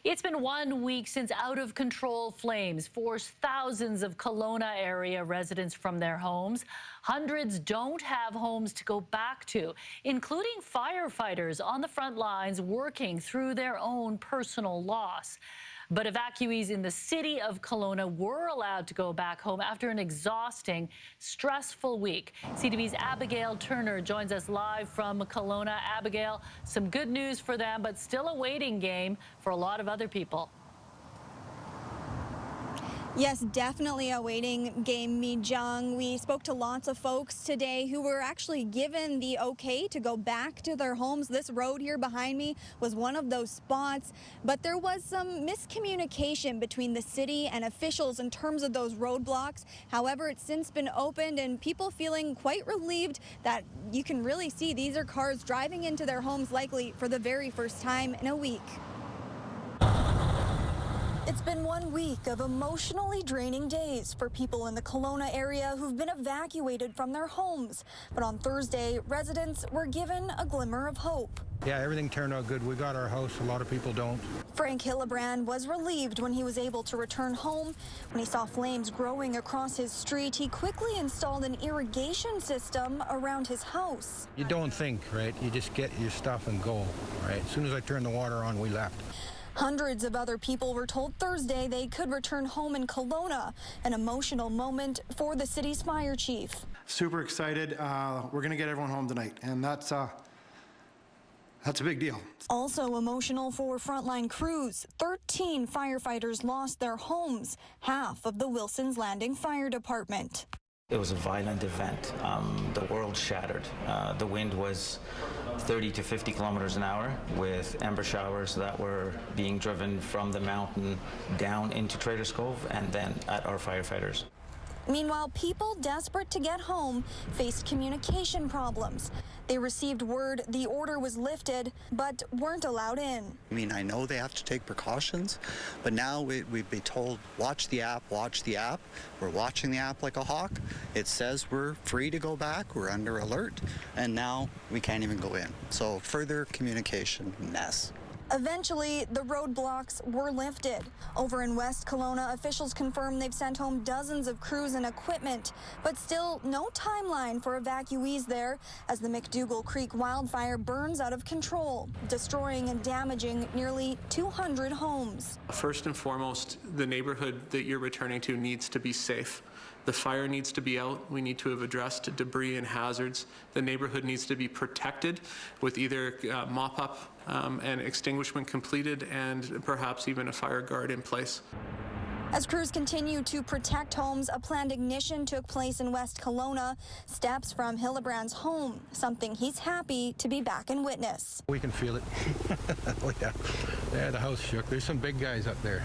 It's been 1 week since out-of-control flames forced thousands of Kelowna area residents from their homes. Hundreds don't have homes to go back to, including firefighters on the front lines working through their own personal loss. But evacuees in the city of Kelowna were allowed to go back home after an exhausting, stressful week. CTV's Abigail Turner joins us live from Kelowna. Abigail, some good news for them, but still a waiting game for a lot of other people. Yes, definitely a waiting game, mi-jung. We spoke to lots of folks today who were actually given the okay to go back to their homes. This road here behind me was one of those spots, but there was some miscommunication between the city and officials in terms of those roadblocks. However, it's since been opened and people feeling quite relieved that you can really see these are cars driving into their homes likely for the very first time in a week. It's been 1 week of emotionally draining days for people in the Kelowna area who've been evacuated from their homes. But on Thursday, residents were given a glimmer of hope. Yeah, everything turned out good. We got our house. A lot of people don't. Frank Hillibrand was relieved when he was able to return home. When he saw flames growing across his street, he quickly installed an irrigation system around his house. You don't think, right? You just get your stuff and go, right? As soon as I turned the water on, we left. Hundreds of other people were told Thursday they could return home in Kelowna, an emotional moment for the city's fire chief. Super excited. We're going to get everyone home tonight, and that's a big deal. Also emotional for frontline crews. 13 firefighters lost their homes, half of the Wilson's Landing Fire Department. It was a violent event. The world shattered. The wind was 30 to 50 kilometers an hour with ember showers that were being driven from the mountain down into Traders Cove and then at our firefighters. Meanwhile, people desperate to get home faced communication problems. They received word the order was lifted, but weren't allowed in. I mean, I know they have to take precautions, but now we've been told, watch the app, watch the app. We're watching the app like a hawk. It says we're free to go back, we're under alert, and now we can't even go in. So further communication mess. Eventually, the roadblocks were lifted. Over in West Kelowna, officials confirmed they've sent home dozens of crews and equipment, but still no timeline for evacuees there as the McDougall Creek wildfire burns out of control, destroying and damaging nearly 200 homes. First and foremost, the neighborhood that you're returning to needs to be safe. The fire needs to be out. We need to have addressed debris and hazards. The neighborhood needs to be protected with either mop-up and extinguishment completed and perhaps even a fire guard in place. As crews continue to protect homes, a planned ignition took place in West Kelowna, steps from Hillibrand's home, something he's happy to be back and witness. We can feel it. Oh, yeah. Yeah, the house shook. There's some big guys up there.